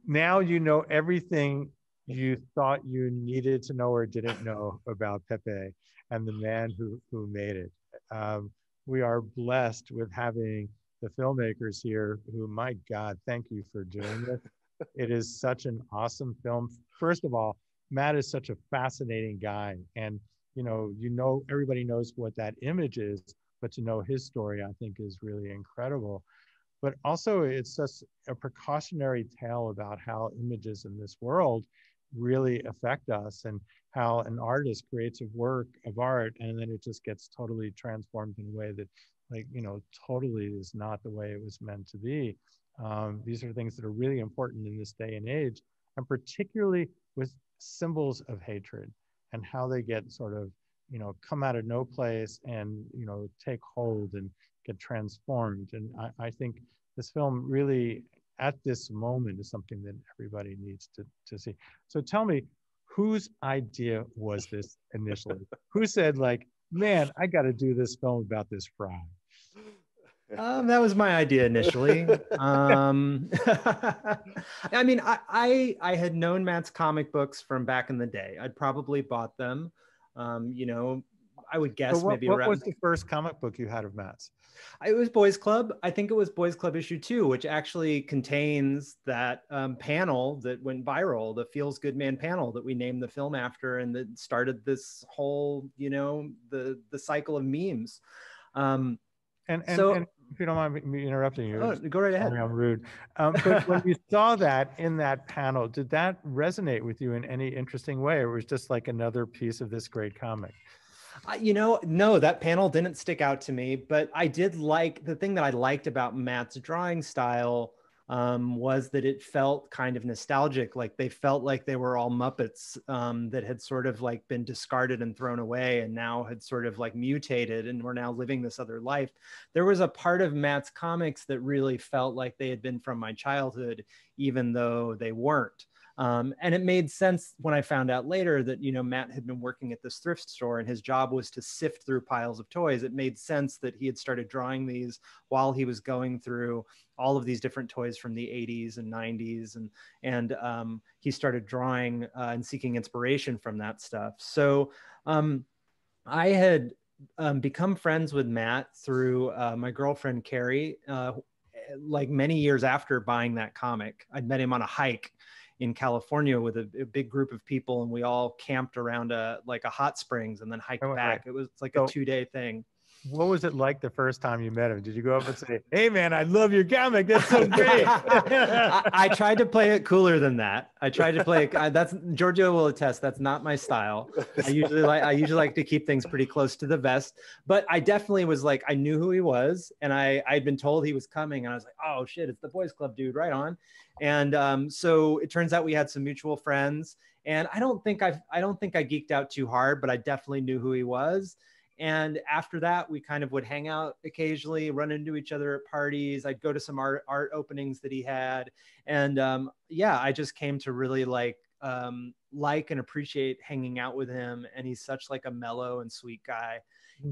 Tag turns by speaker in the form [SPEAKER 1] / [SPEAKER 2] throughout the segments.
[SPEAKER 1] now you know everything you thought you needed to know or didn't know about Pepe and the man who made it. Um, we are blessed with having the filmmakers here who, my God, thank you for doing this. It is such an awesome film. First of all, Matt is such a fascinating guy. And, everybody knows what that image is, but to know his story, I think, is really incredible. But also, it's just a precautionary tale about how images in this world really affect us, and how an artist creates a work of art and then it just gets totally transformed in a way that, like, totally is not the way it was meant to be. These are things that are really important in this day and age, and particularly with symbols of hatred and how they get sort of, come out of no place and, take hold and get transformed. And I think this film really, at this moment, is something that everybody needs to see. So tell me, whose idea was this initially? Who said, like, man, I got to do this film about this frog?
[SPEAKER 2] That was my idea initially. I mean, I had known Matt's comic books from back in the day. I'd probably bought them. I would guess maybe
[SPEAKER 1] what
[SPEAKER 2] around.
[SPEAKER 1] was the first comic book you had of Matt's?
[SPEAKER 2] It was Boys Club. I think it was Boys Club issue 2, which actually contains that panel that went viral, the Feels Good Man panel that we named the film after, and that started this whole, the cycle of memes.
[SPEAKER 1] And if you don't mind me interrupting you,
[SPEAKER 2] go right ahead.
[SPEAKER 1] I'm rude. But when you saw that in that panel, did that resonate with you in any interesting way, or was it just like another piece of this great comic?
[SPEAKER 2] No, that panel didn't stick out to me, but I did like, the thing that I liked about Matt's drawing style was that it felt kind of nostalgic. Like they felt like they were all Muppets that had sort of like been discarded and thrown away and now had sort of like mutated and were now living this other life. There was a part of Matt's comics that really felt like they had been from my childhood, even though they weren't. And it made sense when I found out later that, Matt had been working at this thrift store and his job was to sift through piles of toys. It made sense that he had started drawing these while he was going through all of these different toys from the 80s and 90s. And he started drawing and seeking inspiration from that stuff. So I had become friends with Matt through my girlfriend, Carrie, like many years after buying that comic. I'd met him on a hike in California with a big group of people, and we all camped around a hot springs and then hiked back. It was like a 2-day thing.
[SPEAKER 1] What was it like the first time you met him? Did you go up and say, "Hey man, I love your comic. That's so great"?
[SPEAKER 2] I tried to play it cooler than that. I tried to play it. That's Giorgio will attest. That's not my style. I usually like to keep things pretty close to the vest. But I definitely was like, I knew who he was, and I'd been told he was coming, and I was like, oh shit, it's the Boys Club dude, right on. And so it turns out we had some mutual friends, and I don't think I geeked out too hard, but I definitely knew who he was. And after that, we kind of would hang out occasionally, run into each other at parties. I'd go to some art openings that he had. And I just came to really like and appreciate hanging out with him. And he's such like a mellow and sweet guy.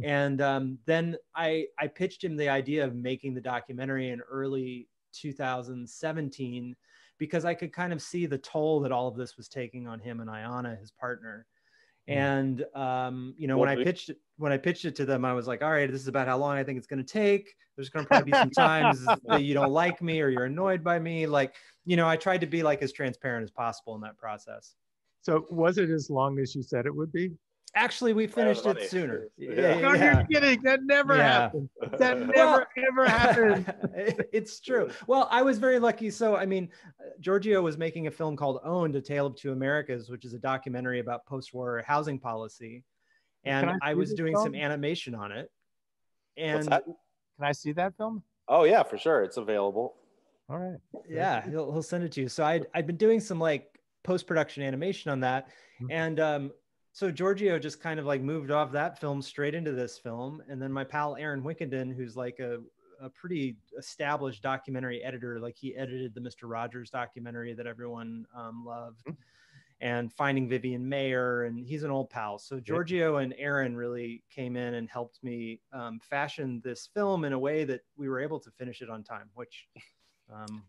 [SPEAKER 2] And then I pitched him the idea of making the documentary in early 2017, because I could kind of see the toll that all of this was taking on him and Ayana, his partner. And when I pitched it to them, I was like, all right, this is about how long I think it's going to take. There's going to probably be some times that you don't like me or you're annoyed by me. Like, I tried to be like as transparent as possible in that process.
[SPEAKER 1] So was it as long as you said it would be?
[SPEAKER 2] Actually, we finished it sooner.
[SPEAKER 1] No, you're kidding. That never happened. That never, ever happened.
[SPEAKER 2] It's true. Well, I was very lucky. So, I mean, Giorgio was making a film called Owned, A Tale of Two Americas, which is a documentary about post-war housing policy. And I was doing some animation on it. And
[SPEAKER 3] what's that?
[SPEAKER 1] Can I see that film?
[SPEAKER 3] Oh, yeah, for sure. It's available.
[SPEAKER 1] All right.
[SPEAKER 2] Yeah, he'll send it to you. So I'd been doing some like post-production animation on that. And so Giorgio just kind of like moved off that film straight into this film. And then my pal Aaron Wickenden, who's like a pretty established documentary editor, like he edited the Mr. Rogers documentary that everyone loved, and Finding Vivian Mayer, and he's an old pal. So Giorgio and Aaron really came in and helped me fashion this film in a way that we were able to finish it on time, which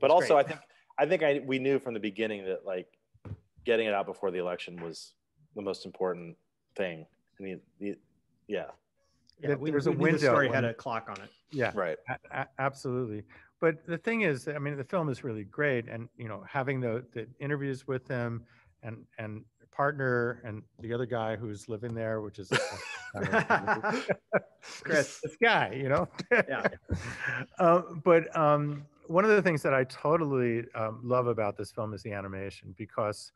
[SPEAKER 3] but also great. I think we knew from the beginning that like getting it out before the election was the most important thing. I mean, yeah.
[SPEAKER 2] Yeah, there's a window. The story had a clock on it.
[SPEAKER 1] Yeah,
[SPEAKER 3] right.
[SPEAKER 1] Absolutely. But the thing is, I mean, the film is really great, and having the interviews with him and partner and the other guy who's living there, which is
[SPEAKER 2] Chris,
[SPEAKER 1] this guy,
[SPEAKER 2] Yeah.
[SPEAKER 1] But one of the things that I totally love about this film is the animation, because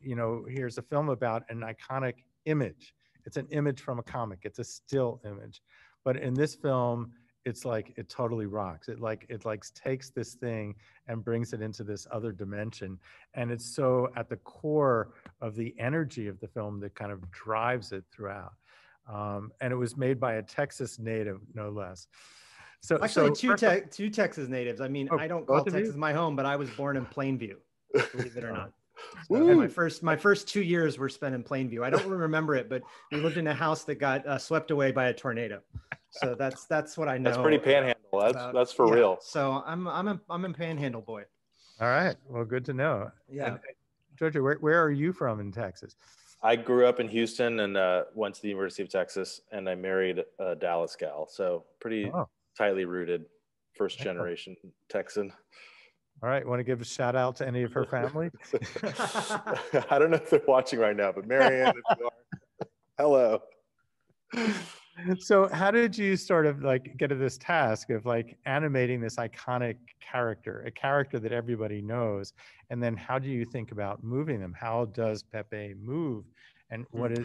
[SPEAKER 1] here's a film about an iconic image. It's an image from a comic. It's a still image. But in this film, it's like it totally rocks. It takes this thing and brings it into this other dimension. And it's so at the core of the energy of the film that kind of drives it throughout. And it was made by a Texas native, no less. So
[SPEAKER 2] actually, two Texas natives. I mean, I don't call Texas my home, but I was born in Plainview, believe it or not. So my first 2 years were spent in Plainview. I don't remember it, but we lived in a house that got swept away by a tornado. So that's what I know.
[SPEAKER 3] That's pretty Panhandle. That's for real.
[SPEAKER 2] So I'm a Panhandle boy.
[SPEAKER 1] All right. Well, good to know.
[SPEAKER 2] Yeah.
[SPEAKER 1] And, Giorgio, where are you from in Texas?
[SPEAKER 3] I grew up in Houston and went to the University of Texas, and I married a Dallas gal. So pretty tightly rooted, first generation Texan.
[SPEAKER 1] All right. Want to give a shout out to any of her family?
[SPEAKER 3] I don't know if they're watching right now, but Marianne, if you are, hello.
[SPEAKER 1] So how did you sort of like get to this task of like animating this iconic character, a character that everybody knows? And then how do you think about moving them? How does Pepe move? And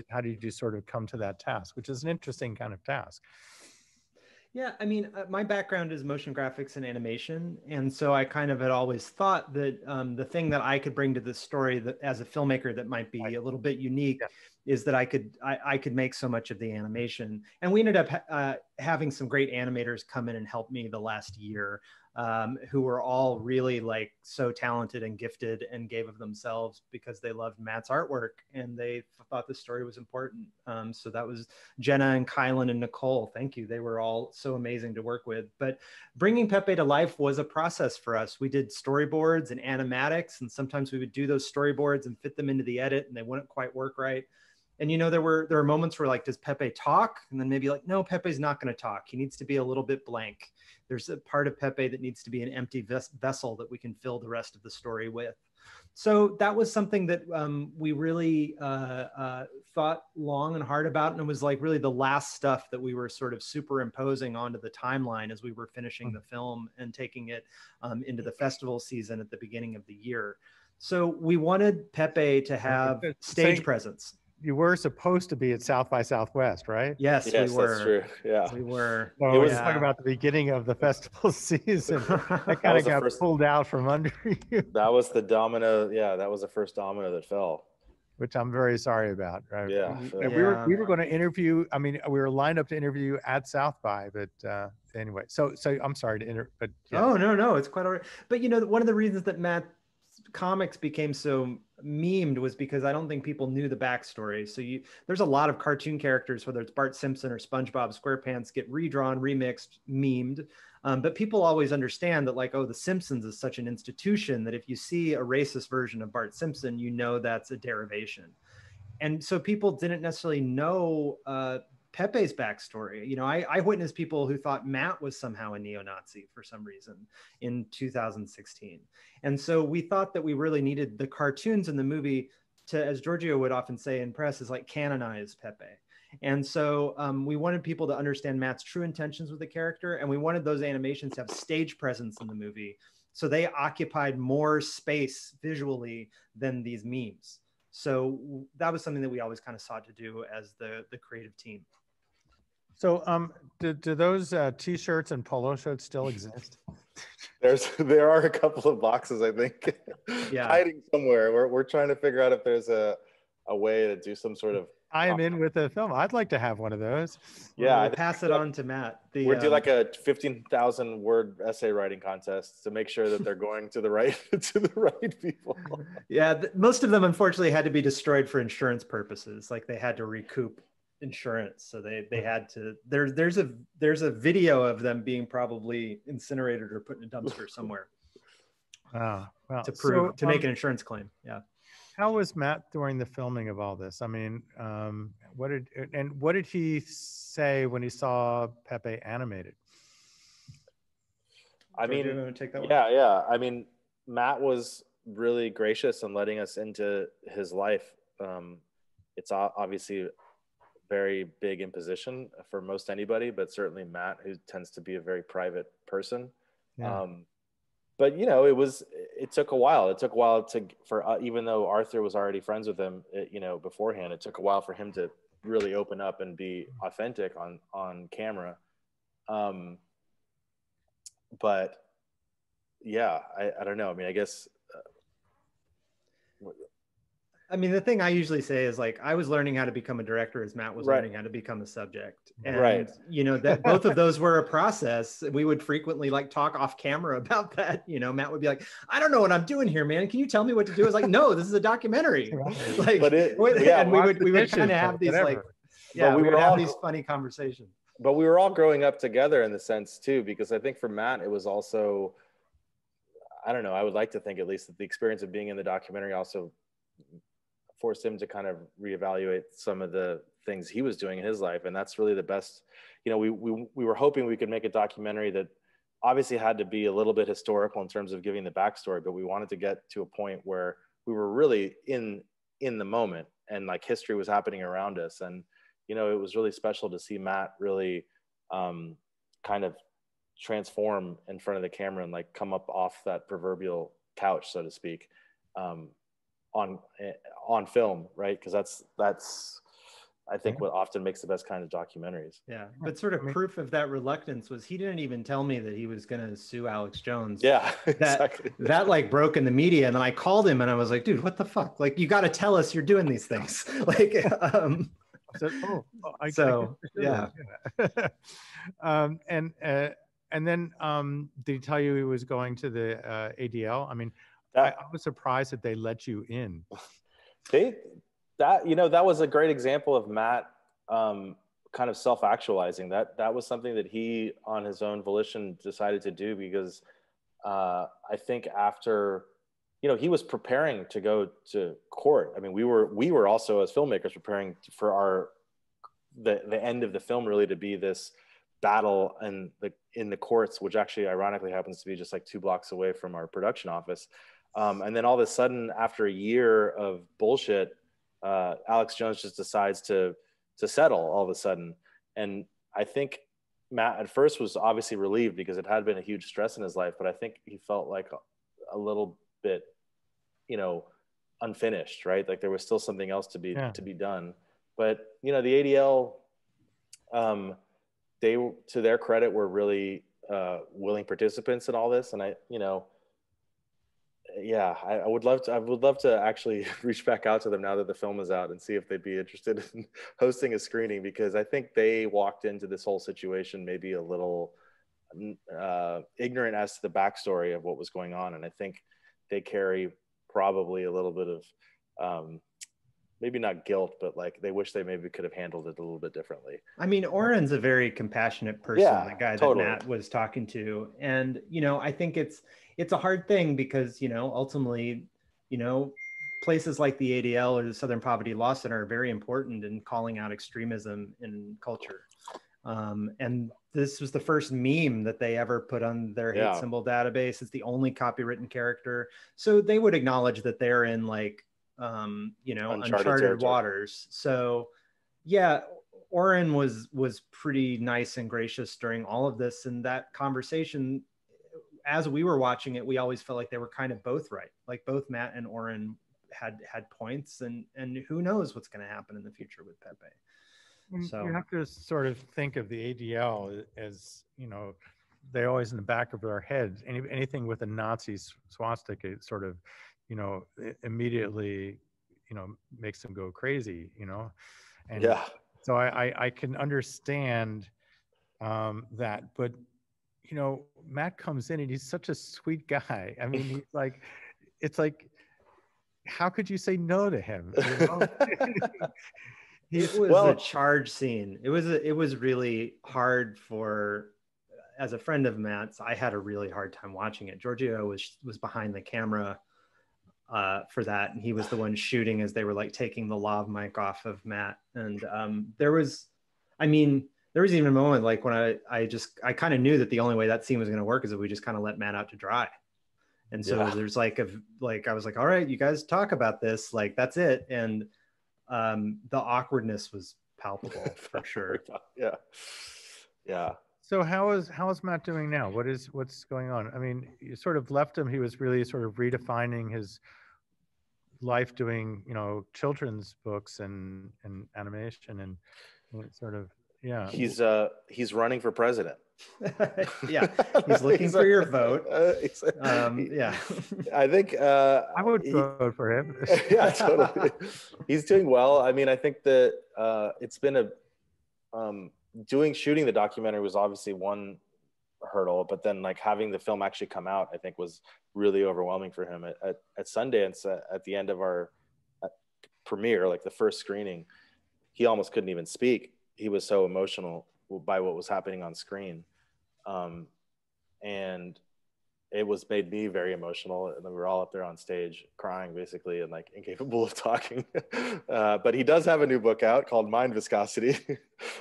[SPEAKER 1] how did you sort of come to that task, which is an interesting kind of task?
[SPEAKER 2] Yeah, I mean, my background is motion graphics and animation. And so I kind of had always thought that the thing that I could bring to this story that as a filmmaker that might be a little bit unique is that I could make so much of the animation. And we ended up having some great animators come in and help me the last year, who were all really like so talented and gifted and gave of themselves because they loved Matt's artwork and they thought the story was important. So that was Jenna and Kylan and Nicole. Thank you. They were all so amazing to work with. But bringing Pepe to life was a process for us. We did storyboards and animatics, and sometimes we would do those storyboards and fit them into the edit and they wouldn't quite work right. And there were moments where like, does Pepe talk? And then maybe like, no, Pepe's not going to talk. He needs to be a little bit blank. There's a part of Pepe that needs to be an empty vessel that we can fill the rest of the story with. So that was something that we really thought long and hard about. And it was like really the last stuff that we were sort of superimposing onto the timeline as we were finishing the film and taking it into the festival season at the beginning of the year. So we wanted Pepe to have stage presence.
[SPEAKER 1] You were supposed to be at South by Southwest, right?
[SPEAKER 2] Yes, we were.
[SPEAKER 3] That's true. Yeah,
[SPEAKER 2] we were.
[SPEAKER 1] So let's talk about the beginning of the festival season. I kind of got pulled out from under you.
[SPEAKER 3] That was the domino. Yeah, that was the first domino that fell.
[SPEAKER 1] Which I'm very sorry about. Right?
[SPEAKER 3] Yeah.
[SPEAKER 1] We were going to interview. I mean, we were lined up to interview at South by, but anyway. So I'm sorry to but yeah.
[SPEAKER 2] Oh no, it's quite all right. But one of the reasons that Matt comics became so memed was because I don't think people knew the backstory. So there's a lot of cartoon characters, whether it's Bart Simpson or SpongeBob SquarePants, get redrawn, remixed, memed. But people always understand that like, oh, The Simpsons is such an institution that if you see a racist version of Bart Simpson, that's a derivation. And so people didn't necessarily know Pepe's backstory. I witnessed people who thought Matt was somehow a neo-Nazi for some reason in 2016. And so we thought that we really needed the cartoons in the movie to, as Giorgio would often say in press, is like canonize Pepe. And so we wanted people to understand Matt's true intentions with the character. And we wanted those animations to have stage presence in the movie. So they occupied more space visually than these memes. So that was something that we always kind of sought to do as the creative team.
[SPEAKER 1] So do those T-shirts and polo shirts still exist?
[SPEAKER 3] There are a couple of boxes, I think, hiding somewhere. We're trying to figure out if there's a way to do some sort of.
[SPEAKER 1] I am in with the film. I'd like to have one of those.
[SPEAKER 2] Yeah, we'll pass it on to Matt.
[SPEAKER 3] We'll do like a 15,000 word essay writing contest to make sure that they're going to the right people.
[SPEAKER 2] Yeah, most of them unfortunately had to be destroyed for insurance purposes. Like they had to recoup insurance, so they had to. There's a video of them being probably incinerated or put in a dumpster somewhere.
[SPEAKER 1] Well,
[SPEAKER 2] to prove to make an insurance claim. Yeah.
[SPEAKER 1] How was Matt during the filming of all this? I mean, what did he say when he saw Pepe animated?
[SPEAKER 3] I mean,
[SPEAKER 2] Giorgio, you want to take that one?
[SPEAKER 3] Yeah. I mean, Matt was really gracious in letting us into his life. It's obviously very big imposition for most anybody, but certainly Matt, who tends to be a very private person.
[SPEAKER 1] Yeah.
[SPEAKER 3] But it took a while. It took a while for even though Arthur was already friends with him, beforehand, it took a while for him to really open up and be authentic on camera. But yeah, I don't know. I mean, I guess.
[SPEAKER 2] I mean, the thing I usually say is like, I was learning how to become a director as Matt was learning how to become a subject. And, that both of those were a process. We would frequently like talk off camera about that. Matt would be like, I don't know what I'm doing here, man. Can you tell me what to do? I was like, no, this is a documentary. Like, and we would kind of have these like, yeah, we would have these funny conversations.
[SPEAKER 3] But we were all growing up together in the sense too, because I think for Matt, it was also, I don't know, I would like to think at least that the experience of being in the documentary also forced him to kind of reevaluate some of the things he was doing in his life. And that's really the best, we were hoping we could make a documentary that obviously had to be a little bit historical in terms of giving the backstory, but we wanted to get to a point where we were really in the moment and like history was happening around us. And, it was really special to see Matt really kind of transform in front of the camera and like come up off that proverbial couch, so to speak, on film, right? Because that's I think what often makes the best kind of documentaries.
[SPEAKER 2] Yeah, but sort of proof of that reluctance was he didn't even tell me that he was going to sue Alex Jones.
[SPEAKER 3] Yeah, exactly.
[SPEAKER 2] That like broke in the media, and then I called him and I was like, dude, what the fuck? Like, you got to tell us you're doing these things. Like, yeah.
[SPEAKER 1] And then did he tell you he was going to the ADL? I mean, I was surprised that they let you in.
[SPEAKER 3] That was a great example of Matt kind of self-actualizing. That was something that he, on his own volition, decided to do because I think after, he was preparing to go to court. I mean, we were also as filmmakers preparing for the end of the film really to be this battle in the courts, which actually ironically happens to be just like 2 blocks away from our production office. And then all of a sudden, after a year of bullshit, Alex Jones just decides to settle all of a sudden. And I think Matt at first was obviously relieved because it had been a huge stress in his life, but I think he felt like a little bit, unfinished, right? Like there was still something else to be done. But, the ADL, they, to their credit, were really willing participants in all this. And I would love to actually reach back out to them now that the film is out and see if they'd be interested in hosting a screening, because I think they walked into this whole situation maybe a little ignorant as to the backstory of what was going on. And I think they carry probably a little bit of maybe not guilt, but like they wish they maybe could have handled it a little bit differently.
[SPEAKER 2] I mean, Oren's a very compassionate person, the guy that Matt was talking to. And, I think it's a hard thing because, ultimately, places like the ADL or the Southern Poverty Law Center are very important in calling out extremism in culture. And this was the first meme that they ever put on their hate symbol database. It's the only copywritten character. So they would acknowledge that they're in like, uncharted waters. So yeah, Oren was pretty nice and gracious during all of this. And that conversation, as we were watching it, we always felt like they were kind of both right. Like both Matt and Oren had points, and who knows what's going to happen in the future with Pepe.
[SPEAKER 1] So you have to sort of think of the ADL as, they're always in the back of their heads. Anything with a Nazi swastika, it sort of, immediately, makes them go crazy, And so I can understand that, but Matt comes in and he's such a sweet guy. I mean, he's like, it's like, how could you say no to him?
[SPEAKER 2] It was a charge scene. It was really hard for, as a friend of Matt's, I had a really hard time watching it. Giorgio was behind the camera for that, and he was the one shooting as they were like taking the lav mic off of Matt. And there was even a moment like when I kind of knew that the only way that scene was going to work is if we just kind of let Matt out to dry. And so there's I was like, all right, you guys talk about this, like that's it. And the awkwardness was palpable for sure.
[SPEAKER 3] Yeah.
[SPEAKER 1] So how is Matt doing now? What's going on? I mean, you sort of left him. He was really sort of redefining his life doing, children's books and animation and sort of, yeah.
[SPEAKER 3] He's running for president.
[SPEAKER 2] Yeah, he's looking for your vote. Yeah,
[SPEAKER 3] I think
[SPEAKER 2] I
[SPEAKER 1] would vote for him.
[SPEAKER 3] Yeah, totally. He's doing well. I mean, I think that it's been shooting the documentary was obviously one hurdle, but then like having the film actually come out, I think was really overwhelming for him. At Sundance, at the end of our premiere, like the first screening, he almost couldn't even speak. He was so emotional by what was happening on screen. And it made me very emotional. And we were all up there on stage crying basically and like incapable of talking. But he does have a new book out called Mind Viscosity.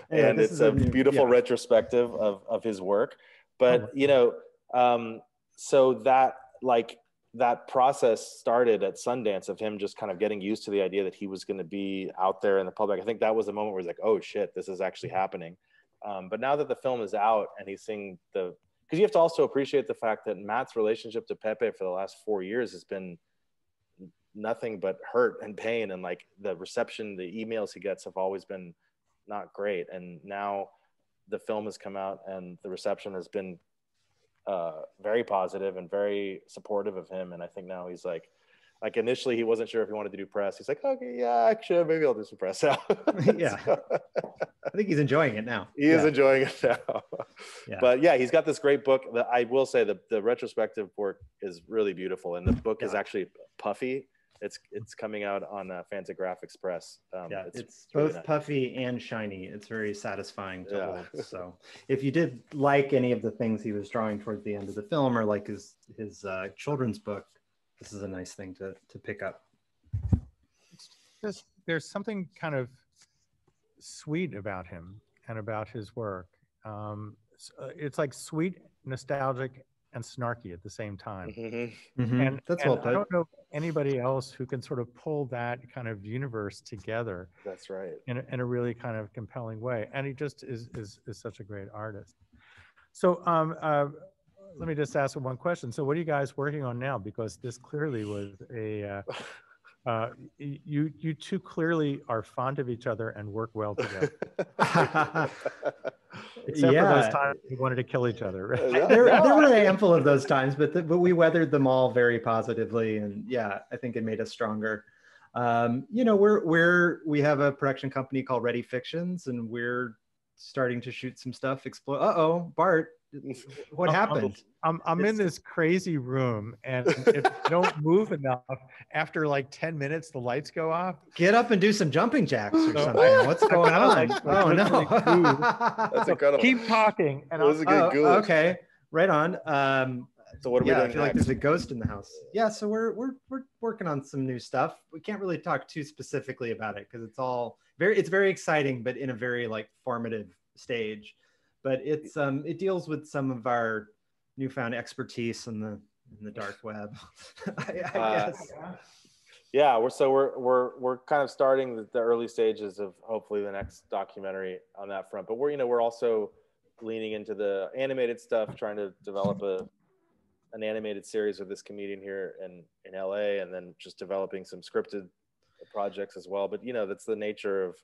[SPEAKER 3] And it's a beautiful retrospective of his work. But, so that process started at Sundance of him just kind of getting used to the idea that he was going to be out there in the public. I think that was the moment where he's like, oh shit, this is actually happening. But now that the film is out and he's seeing because you have to also appreciate the fact that Matt's relationship to Pepe for the last 4 years has been nothing but hurt and pain. And like the reception, the emails he gets have always been not great. And now the film has come out and the reception has been very positive and very supportive of him. And I think now he's like initially he wasn't sure if he wanted to do press. He's like, okay, yeah, actually, maybe I'll do some press now.
[SPEAKER 2] Yeah. I think he's enjoying it now.
[SPEAKER 3] He is enjoying it now. Yeah. But yeah, he's got this great book. I will say the retrospective work is really beautiful. And the book is actually puffy. It's coming out on Fantagraphics Press.
[SPEAKER 2] It's both really nice. Puffy and shiny. It's very satisfying to hold. So if you did like any of the things he was drawing towards the end of the film or like his children's book, this is a nice thing to pick up.
[SPEAKER 1] There's something kind of sweet about him and about his work. It's like sweet, nostalgic, and snarky at the same time.
[SPEAKER 2] Mm-hmm. Mm-hmm.
[SPEAKER 1] And I don't know anybody else who can sort of pull that kind of universe together.
[SPEAKER 3] That's right.
[SPEAKER 1] In a really kind of compelling way. And he just is such a great artist. So let me just ask one question. So what are you guys working on now? Because this clearly was you two clearly are fond of each other and work well together. Except for those times we wanted to kill each other. Right?
[SPEAKER 2] There were a handful of those times, but we weathered them all very positively, and yeah, I think it made us stronger. We have a production company called Ready Fictions, and we're starting to shoot some stuff. Bart, what happened?
[SPEAKER 1] I'm in this crazy room, and if you don't move enough, after like 10 minutes, the lights go off.
[SPEAKER 2] Get up and do some jumping jacks or something. What's going on? Oh no!
[SPEAKER 3] That's incredible.
[SPEAKER 1] Keep talking.
[SPEAKER 3] And that was a good goal.
[SPEAKER 2] Okay, right on.
[SPEAKER 3] So what are we doing?
[SPEAKER 2] I feel like there's a ghost in the house. Yeah, so we're working on some new stuff. We can't really talk too specifically about it because it's very exciting, but in a very like formative stage. But it deals with some of our newfound expertise in the dark web. I guess.
[SPEAKER 3] Yeah, we're kind of starting the early stages of hopefully the next documentary on that front. But we're also leaning into the animated stuff, trying to develop an animated series with this comedian here in LA, and then just developing some scripted projects as well. But that's the nature of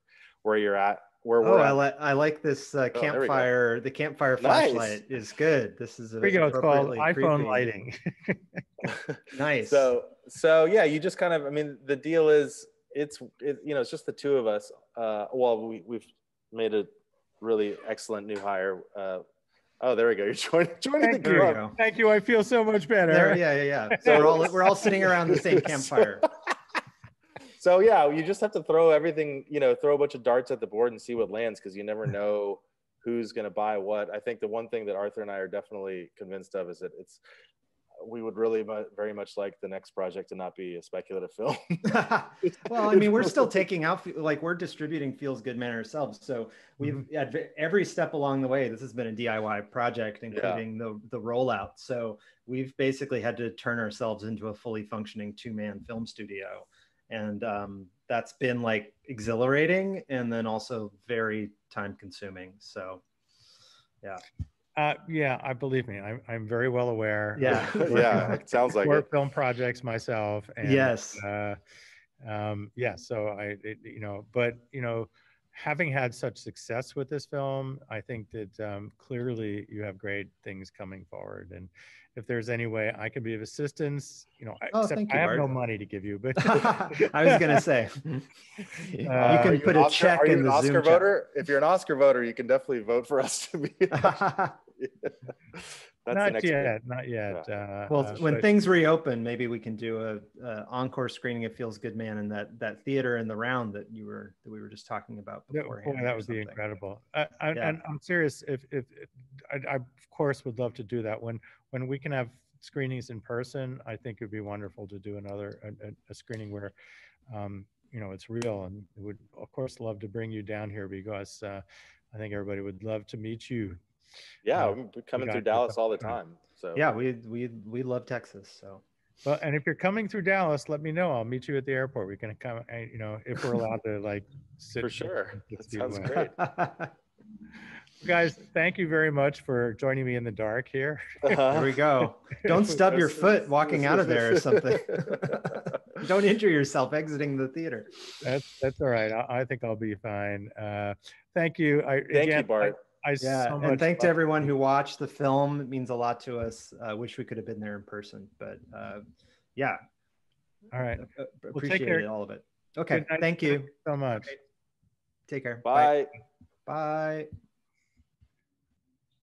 [SPEAKER 3] where you're at.
[SPEAKER 2] I like this campfire. The campfire flashlight is good. This is
[SPEAKER 1] it's called iPhone lighting.
[SPEAKER 2] Nice.
[SPEAKER 3] So yeah, you just kind of, the deal is it's just the two of us. We've made a really excellent new hire. There we go. You're joining the group.
[SPEAKER 1] Thank you. I feel so much better.
[SPEAKER 2] Yeah. So we're all sitting around the same campfire.
[SPEAKER 3] So yeah, you just have to throw everything, throw a bunch of darts at the board and see what lands, because you never know who's going to buy what. I think the one thing that Arthur and I are definitely convinced of is that we would really very much like the next project to not be a speculative film.
[SPEAKER 2] Well, I mean, we're still taking out, like, we're distributing Feels Good Man ourselves. So we've at every step along the way, this has been a DIY project, including the rollout. So we've basically had to turn ourselves into a fully functioning 2-man film studio. And that's been like exhilarating and then also very time consuming. So yeah.
[SPEAKER 1] Yeah, I believe me. I'm very well aware.
[SPEAKER 2] Yeah,
[SPEAKER 3] yeah, it sounds like it.
[SPEAKER 1] Film projects myself, and
[SPEAKER 2] yes,
[SPEAKER 1] yeah. So but having had such success with this film, I think that clearly you have great things coming forward. And if there's any way I can be of assistance, except
[SPEAKER 2] thank you,
[SPEAKER 1] I have
[SPEAKER 2] Bart.
[SPEAKER 1] no money to give you, but
[SPEAKER 2] I was gonna say you can put a check in the Zoom
[SPEAKER 3] voter. If you're an Oscar voter, you can definitely vote for us to be.
[SPEAKER 1] Not yet. Yeah.
[SPEAKER 2] Well, when things reopen, maybe we can do a encore screening of Feels Good Man in that theater in the round that we were just talking about beforehand.
[SPEAKER 1] Boy, that would be incredible. And I'm serious. If I of course would love to do that when we can have screenings in person. I think it'd be wonderful to do a screening where it's real, and would of course love to bring you down here because I think everybody would love to meet you.
[SPEAKER 3] Yeah, we're coming through Dallas all the time. So
[SPEAKER 2] yeah, we love Texas. So
[SPEAKER 1] well, and if you're coming through Dallas, let me know. I'll meet you at the airport. We can come, if we're allowed to like sit.
[SPEAKER 3] For sure, that sounds great.
[SPEAKER 1] Guys, thank you very much for joining me in the dark here.
[SPEAKER 2] There we go. Don't stub your foot walking out of there or something. Don't injure yourself exiting the theater.
[SPEAKER 1] That's all right. I think I'll be fine. Thank you.
[SPEAKER 3] Thank you, Bart.
[SPEAKER 2] And thanks to everyone who watched the film. It means a lot to us. Wish we could have been there in person, but yeah.
[SPEAKER 1] All right.
[SPEAKER 2] Appreciate all of it. Okay. Thank you
[SPEAKER 1] so much.
[SPEAKER 2] Take care.
[SPEAKER 3] Bye.
[SPEAKER 2] Bye.